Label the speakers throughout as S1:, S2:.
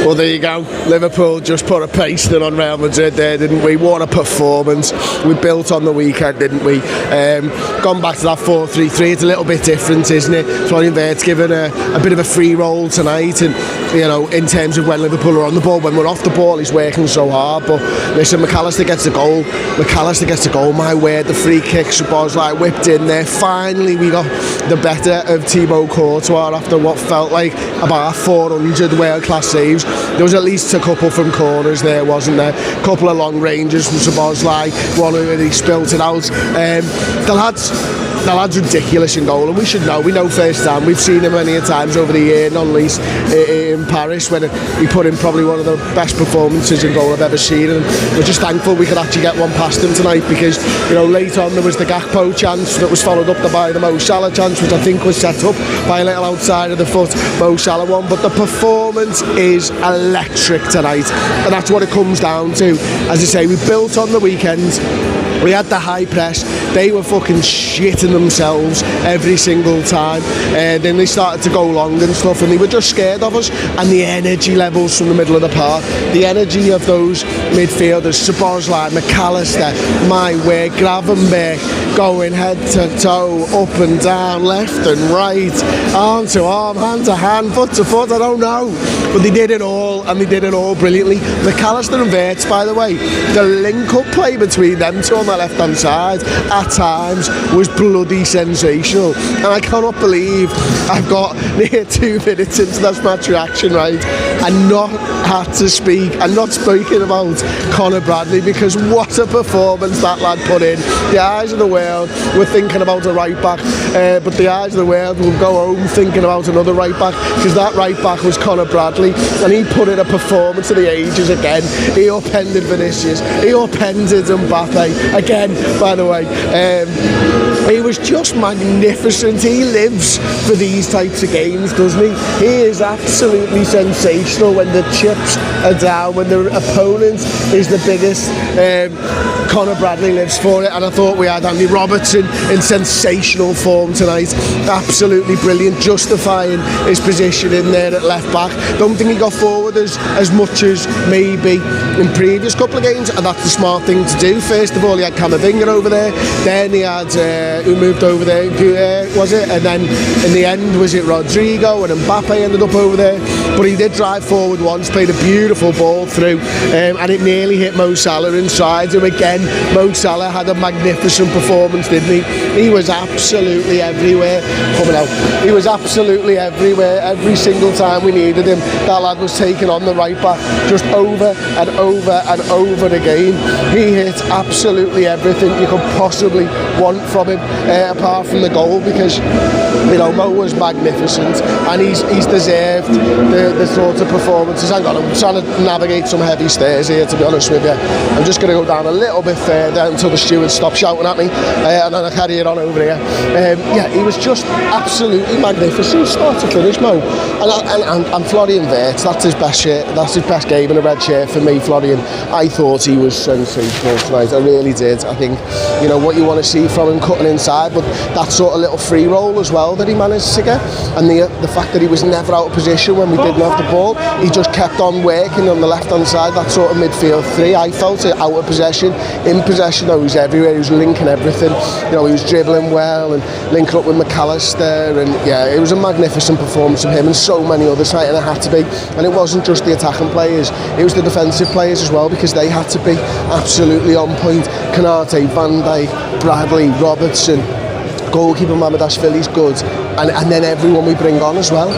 S1: Well, there you go. Liverpool just put a pasting on Real Madrid there, didn't we? What a performance we built on the weekend, didn't we? Gone back to that 4-3-3. It's a little bit different, isn't it? Florian Wirtz given a bit of a free roll tonight, and you know, in terms of when Liverpool are on the ball, when we're off the ball, he's working so hard. But listen, Mac Allister gets the goal. My word, the free kick, Szoboszlai whipped in there. Finally, we got the better of Thibaut Courtois after what felt like about 400 world-class saves. There was at least a couple from corners there, wasn't there? A couple of long ranges from Szoboszlai, one where he spilt it out. The lad's ridiculous in goal, and we should know. We know firsthand. We've seen him many a times over the year, not least in Paris, when he put in probably one of the best performances in goal I've ever seen. And we're just thankful we could actually get one past him tonight, because you know, later on there was the Gakpo chance that was followed up by the Mo Salah chance, which I think was set up by a little outside of the foot Mo Salah one. But the performance is electric tonight, and that's what it comes down to. As I say, we built on the weekend. We had the high press. They were fucking shitting themselves every single time. Then they started to go long and stuff, and they were just scared of us. And the energy levels from the middle of the park, the energy of those midfielders, Szoboszlai, Mac Allister, my word, Gravenberch, going head to toe, up and down, left and right, arm to arm, hand to hand, foot to foot, I don't know. But they did it all, and they did it all brilliantly. Mac Allister and Wirtz, by the way, the link-up play between them two on the left-hand side at times was bloody sensational. And I cannot believe I've got near 2 minutes into this match reaction, right, and not had to speak, and not speaking about Conor Bradley, because what a performance that lad put in. The eyes of the world were thinking about a right back, but the eyes of the world will go home thinking about another right back, because that right back was Conor Bradley, and he put in a performance of the ages again. He upended Vinicius, he upended Mbappe again, by the way. He was just magnificent. He lives for these types of games, doesn't he? He is absolutely sensational when the chips are down, when the opponent is the biggest. Conor Bradley lives for it, and I thought we had Andy Robertson in sensational form tonight. Absolutely brilliant, justifying his position in there at left back. Don't think he got forward as much as maybe in previous couple of games, and that's the smart thing to do. First of all, he had Camavinga over there, then he had who moved over there, was it? And then in the end, was it Rodrigo, and Mbappe ended up over there. But he did drive forward once, played a beautiful ball through, and it nearly hit Mo Salah inside him again. Mo Salah had a magnificent performance, didn't he? He was absolutely everywhere. Coming out, he was absolutely everywhere. Every single time we needed him, that lad was taking on the right back just over and over and over again. He hit absolutely everything you could possibly want from him, apart from the goal, because you know, Mo was magnificent, and he's deserved the sort of performances. Hang on, I'm trying to navigate some heavy stairs here, to be honest with you. I'm just going to go down a little bit further until the stewards stop shouting at me, and then I carry it on over here. Yeah, he was just absolutely magnificent, start to finish, Mo. And Florian Wirtz, that's his best shirt, that's his best game in a red shirt for me, Florian. I thought he was sensational tonight, I really did. I think, you know, what you want to see from him cutting inside, but that sort of little free roll as well that he managed to get, and the fact that he was never out of position when we didn't have the ball, he just kept on working on the left-hand side, that sort of midfield three. I felt it out of possession, in possession though, he was everywhere, he was linking everything, you know, he was dribbling well and linking up with Mac Allister, and yeah, it was a magnificent performance from him and so many others tonight, and it had to be. And it wasn't just the attacking players, it was the defensive players as well, because they had to be absolutely on point. Kanate, Van Dijk, Bradley, Robertson, goalkeeper Mamadashvili's good, and then everyone we bring on as well.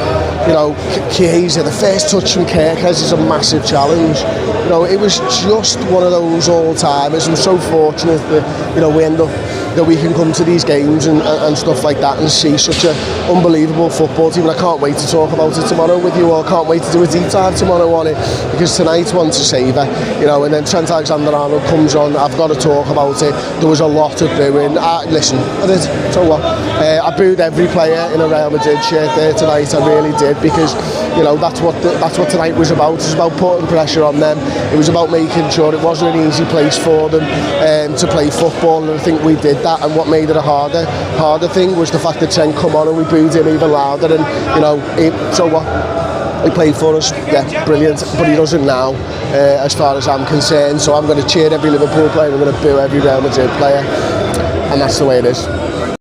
S1: You know, Chiesa, the first touch from Kerkez is a massive challenge. You know, it was just one of those all-timers. I'm so fortunate that, you know, we end up, that we can come to these games and stuff like that and see such an unbelievable football team. And I can't wait to talk about it tomorrow with you all. Can't wait to do a deep dive tomorrow on it, because tonight's one to savour, you know. And then Trent Alexander-Arnold comes on, I've got to talk about it. There was a lot of booing. Listen, I did, so what? I booed every player in a Real Madrid shirt there tonight, I really did, because, you know, that's what tonight was about. It was about putting pressure on them. It was about making sure it wasn't an easy place for them to play football, and I think we did that. And what made it a harder thing was the fact that Trent come on and we booed him even louder, and, you know, so what? He played for us, yeah, brilliant, but he doesn't now, as far as I'm concerned. So I'm going to cheer every Liverpool player, I'm going to boo every Real Madrid player, and that's the way it is.